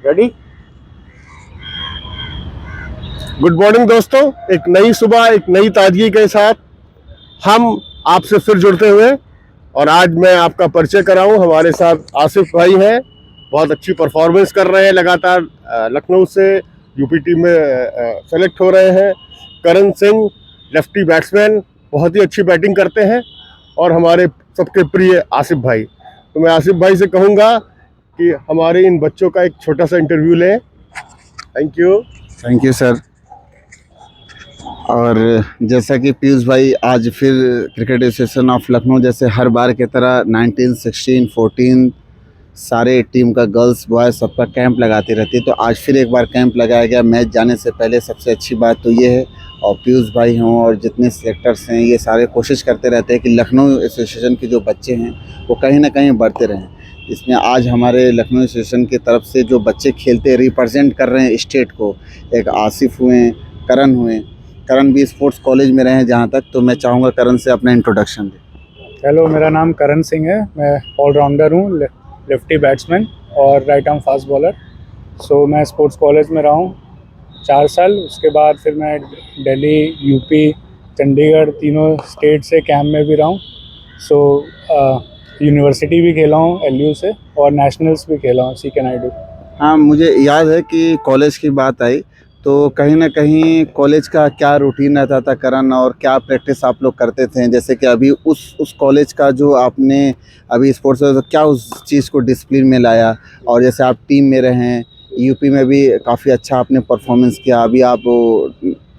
Ready? Good morning दोस्तों, एक नई सुबह, एक नई ताजगी के साथ हम आपसे फिर जुड़ते हुए, और आज मैं आपका परिचय कराऊं। हमारे साथ आसिफ भाई हैं, बहुत अच्छी परफॉर्मेंस कर रहे हैं लगातार। लखनऊ से यूपी टीम में सेलेक्ट हो रहे हैं। करण सिंह लेफ्टी बैट्समैन, बहुत ही अच्छी बैटिंग करते हैं। और हमारे सबके प्रिय आसिफ भाई। तो मैं आसिफ भाई से कहूँगा कि हमारे इन बच्चों का एक छोटा सा इंटरव्यू लें। Thank you sir. और जैसा कि पीयूष भाई आज फिर क्रिकेट एसोसिएशन ऑफ लखनऊ जैसे हर बार की तरह 19, 16, 14 सारे टीम का गर्ल्स बॉयज़ सबका कैंप लगाती रहती है, तो आज फिर एक बार कैंप लगाया गया मैच जाने से पहले। सबसे अच्छी बात तो ये है, और पीयूष भाई हों और जितने सेलेक्टर्स हैं ये सारे कोशिश करते रहते हैं कि लखनऊ एसोसिएशन के जो बच्चे हैं वो कहीं ना कहीं बढ़ते रहें। इसमें आज हमारे लखनऊ एसोसिएशन की तरफ से जो बच्चे खेलते रिप्रेजेंट कर रहे हैं स्टेट को, एक आसिफ हुए, करण हुए। करण भी स्पोर्ट्स कॉलेज में रहे हैं जहाँ तक, तो मैं चाहूँगा करण से अपना इंट्रोडक्शन दें। हेलो, मेरा नाम करण सिंह है। मैं ऑलराउंडर हूँ, लेफ्टी बैट्समैन और राइट आर्म फास्ट बॉलर। सो मैं स्पोर्ट्स कॉलेज में रहा हूँ 4 साल। उसके बाद फिर मैं दिल्ली, यूपी, चंडीगढ़ तीनों स्टेट से कैंप में भी रहा हूँ। सो यूनिवर्सिटी भी खेला हूँ LU से, और नेशनल्स भी खेला हूँ CK नायडू। हाँ, मुझे याद है कि कॉलेज की बात आई तो कहीं ना कहीं कॉलेज का क्या रूटीन रहता था करण, और क्या प्रैक्टिस आप लोग करते थे? जैसे कि अभी उस कॉलेज का जो आपने अभी स्पोर्ट्स तो क्या उस चीज़ को डिसिप्लिन में लाया? और जैसे आप टीम में रहे, यूपी में भी काफ़ी अच्छा आपने परफॉर्मेंस किया, अभी आप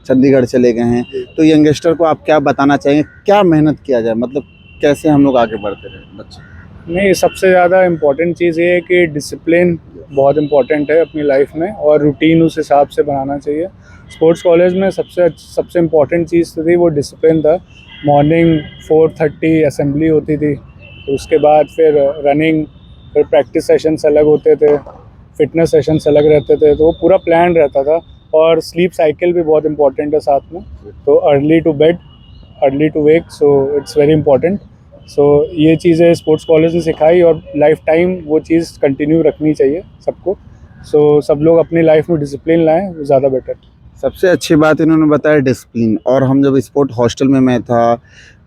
चंडीगढ़ चले गए हैं, तो यंगस्टर को आप क्या बताना चाहेंगे, क्या मेहनत किया जाए, मतलब कैसे हम लोग आगे बढ़ते रहे बच्चे? नहीं, सबसे ज़्यादा इम्पोर्टेंट चीज़ ये है कि डिसिप्लिन बहुत इम्पोर्टेंट है अपनी लाइफ में, और रूटीन उस हिसाब से बनाना चाहिए। स्पोर्ट्स कॉलेज में सबसे इम्पोर्टेंट चीज़ तो थी वो डिसिप्लिन था। मॉर्निंग 4:30 असेंबली होती थी, तो उसके बाद फिर रनिंग, फिर प्रैक्टिस सेशंस अलग होते थे, फिटनेस सेशंस अलग रहते थे, तो वो पूरा प्लान रहता था। और स्लीप साइकिल भी बहुत इम्पोर्टेंट है साथ में। तो early to bed, early to wake, so it's very important. So ये चीज़ें स्पोर्ट्स कॉलेज ने सिखाई, और लाइफ टाइम वो चीज़ कंटिन्यू रखनी चाहिए सबको। सो सब लोग अपनी लाइफ में डिसिप्लिन लाएं, वो ज़्यादा बेटर। सबसे अच्छी बात इन्होंने बताया डिसिप्लिन। और हम जब स्पोर्ट हॉस्टल में मैं था,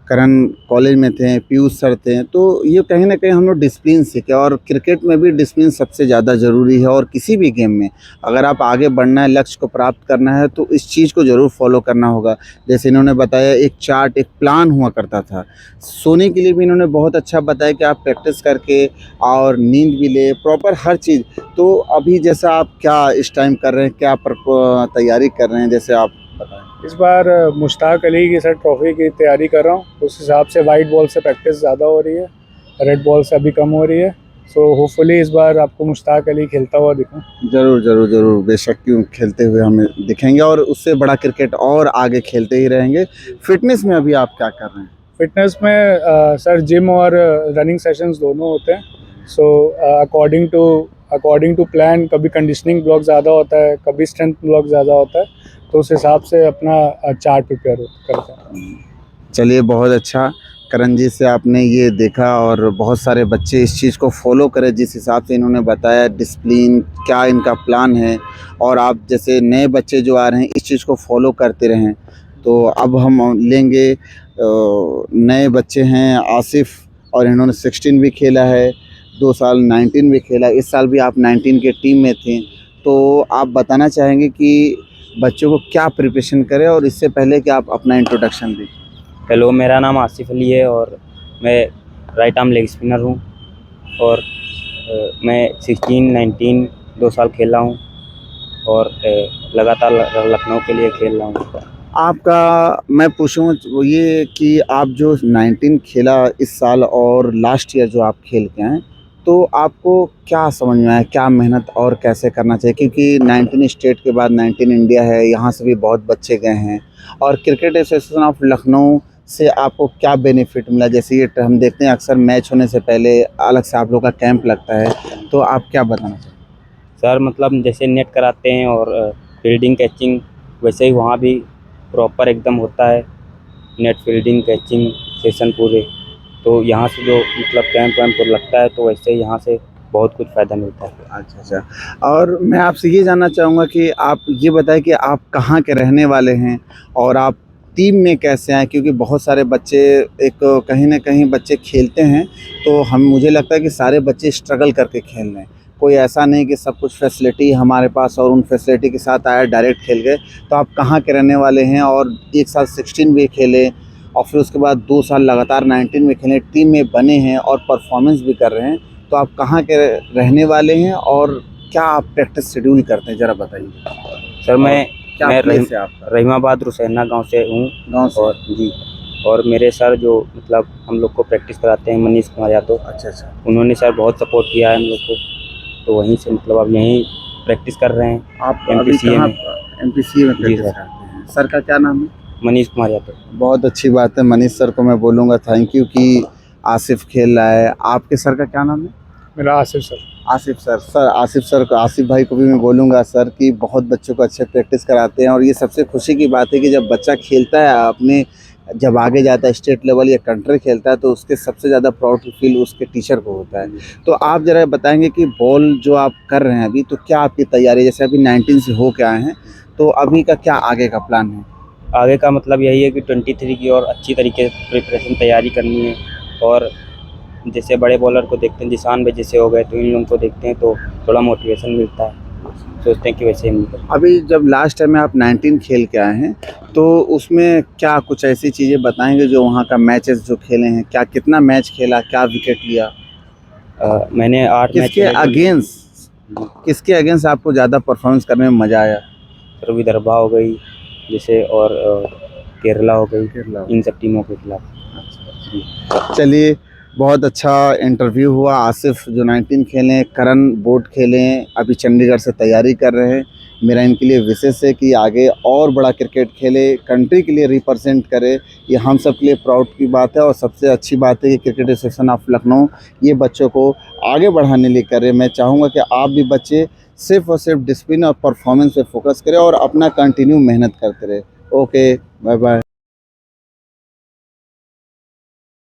करण कॉलेज में थे, पीयूष सर थे, तो ये कहीं ना कहीं हम लोग डिसिप्लिन सीखे। और क्रिकेट में भी डिसिप्लिन सबसे ज़्यादा ज़रूरी है, और किसी भी गेम में अगर आप आगे बढ़ना है, लक्ष्य को प्राप्त करना है, तो इस चीज़ को ज़रूर फॉलो करना होगा। जैसे इन्होंने बताया एक चार्ट, एक प्लान हुआ करता था। सोने के लिए भी इन्होंने बहुत अच्छा बताया कि आप प्रैक्टिस करके और नींद भी ले प्रॉपर हर चीज़। तो अभी जैसा आप क्या इस टाइम कर रहे हैं, क्या तैयारी कर रहे हैं, जैसे आप बताएं। इस बार मुश्ताक अली की सर ट्रॉफी की तैयारी कर रहा हूँ। उस हिसाब से वाइट बॉल से प्रैक्टिस ज़्यादा हो रही है, रेड बॉल से अभी कम हो रही है। सो होपफुली इस बार आपको मुश्ताक अली खेलता हुआ दिखूँ। ज़रूर ज़रूर ज़रूर, बेशक क्यों, खेलते हुए हमें दिखेंगे, और उससे बड़ा क्रिकेट और आगे खेलते ही रहेंगे। फिटनेस में अभी आप क्या कर रहे हैं? फिटनेस में सर जिम और रनिंग सेशंस दोनों होते हैं। सो अकॉर्डिंग टू प्लान, कभी कंडीशनिंग ब्लॉक ज़्यादा होता है, कभी स्ट्रेंथ ब्लॉक ज़्यादा होता है, तो उस हिसाब से अपना चार्ट प्रिपेयर करते हैं। चलिए, बहुत अच्छा। करण जी से आपने ये देखा, और बहुत सारे बच्चे इस चीज़ को फॉलो करें जिस हिसाब से इन्होंने बताया, डिसिप्लिन क्या इनका प्लान है, और आप जैसे नए बच्चे जो आ रहे हैं इस चीज़ को फॉलो करते रहें। तो अब हम लेंगे नए बच्चे हैं आसिफ, और इन्होंने 16 भी खेला है, 2 साल 19 भी खेला, इस साल भी आप 19 के टीम में थे। तो आप बताना चाहेंगे कि बच्चों को क्या प्रिपरेशन करें, और इससे पहले कि आप अपना इंट्रोडक्शन दें। हेलो, मेरा नाम आसिफ अली है और मैं राइट आर्म लेग स्पिनर हूँ। और मैं 16, 19 2 साल खेला हूँ, और लगातार लखनऊ के लिए खेल रहा हूँ। आपका मैं पूछूं वो ये कि आप जो 19 खेला इस साल और लास्ट ईयर जो आप खेल के आए, तो आपको क्या समझ में आया, क्या मेहनत और कैसे करना चाहिए? क्योंकि 19 स्टेट के बाद 19 इंडिया है, यहाँ से भी बहुत बच्चे गए हैं। और क्रिकेट एसोसिएशन ऑफ लखनऊ से आपको क्या बेनिफिट मिला? जैसे ये हम देखते हैं अक्सर मैच होने से पहले अलग से आप लोग का कैंप लगता है, तो आप क्या बताना चाहिए? सर मतलब जैसे नेट कराते हैं और फील्डिंग कैचिंग, वैसे ही वहाँ भी प्रॉपर एकदम होता है नेट फील्डिंग कैचिंग सेशन पूरे। तो यहाँ से जो मतलब कैंप वैम्प लगता है, तो वैसे ही यहाँ से बहुत कुछ फ़ायदा मिलता है। अच्छा अच्छा। और मैं आपसे ये जानना चाहूँगा कि आप ये बताएं कि आप कहाँ के रहने वाले हैं और आप टीम में कैसे आए, क्योंकि बहुत सारे बच्चे एक कहीं ना कहीं बच्चे खेलते हैं तो मुझे लगता है कि सारे बच्चे स्ट्रगल करके खेल रहे हैं। कोई ऐसा नहीं कि सब कुछ फैसिलिटी हमारे पास और उन फैसिलिटी के साथ आया डायरेक्ट खेल गए। तो आप कहाँ के रहने वाले हैं और एक साल 16 भी खेले और फिर उसके बाद 2 साल लगातार 19 में खेले, टीम में बने हैं और परफॉर्मेंस भी कर रहे हैं। तो आप कहाँ के रहने वाले हैं और क्या आप प्रैक्टिस शेड्यूल करते हैं, ज़रा बताइए। सर मैं क्या मैं प्लेस है आपका? रहीमाबाद रुसैना गांव से हूँ। गाँव से? और जी, और मेरे सर जो मतलब हम लोग को प्रैक्टिस कराते हैं, मनीष कुमार यादव, अच्छा अच्छा। उन्होंने सर बहुत सपोर्ट किया है हम लोग को। तो वहीं से मतलब अब यहीं प्रैक्टिस कर रहे हैं आप अभी MPCA कहाँ में। MPCA में जी प्रैक्टिस सर। करते हैं? सर का क्या नाम है? मनीष कुमार यादव। बहुत अच्छी बात है। मनीष सर को मैं बोलूँगा थैंक यू कि आसिफ खेल रहा है। आपके सर का क्या नाम है? मेरा Asif sir. Asif sir. Sir Asif sir को, आसिफ भाई को भी मैं बोलूँगा सर कि बहुत बच्चों को अच्छे प्रैक्टिस कराते हैं और ये सबसे खुशी की बात है कि जब बच्चा खेलता है अपने, जब आगे जाता है स्टेट लेवल या कंट्री खेलता है तो उसके सबसे ज़्यादा प्राउड फील उसके टीचर को होता है। तो आप ज़रा बताएंगे कि बॉल जो आप कर रहे हैं अभी, तो क्या आपकी तैयारी, जैसे अभी 19 से हो के आए हैं तो अभी का क्या आगे का प्लान है? आगे का मतलब यही है कि 23 की और अच्छी तरीके से प्रिपरेशन तैयारी करनी है। और जैसे बड़े बॉलर को देखते हैं, जिशान भाई जैसे हो गए, तो इन लोगों को देखते हैं तो थोड़ा मोटिवेशन मिलता है, सोचते हैं कि वैसे हम करें। अभी जब लास्ट टाइम में आप 19 खेल के आए हैं तो उसमें क्या कुछ ऐसी चीज़ें बताएंगे जो वहाँ का मैचेस जो खेले हैं, क्या कितना मैच खेला, क्या विकेट लिया, मैंने 8 मैच किसके खेले। अगेंस्ट, किसके अगेंस्ट आपको ज़्यादा परफॉर्मेंस करने में मज़ा आया? फिर विदर्भा हो गई जैसे, और केरला हो गई, केरला। इन सब टीमों के खिलाफ। चलिए, बहुत अच्छा इंटरव्यू हुआ। आसिफ जो 19 खेले, करण बोर्ड खेले, अभी चंडीगढ़ से तैयारी कर रहे हैं। मेरा इनके लिए विशेष है कि आगे और बड़ा क्रिकेट खेले, कंट्री के लिए रिप्रेजेंट करे। ये हम सब के लिए प्राउड की बात है और सबसे अच्छी बात है कि क्रिकेट एसोसिएशन ऑफ लखनऊ ये बच्चों को आगे बढ़ाने लिए करे। मैं चाहूँगा कि आप भी बच्चे सिर्फ और सिर्फ डिसिप्लिन और परफॉर्मेंस पे फोकस करें और अपना कंटिन्यू मेहनत करते रहे। Okay, bye bye.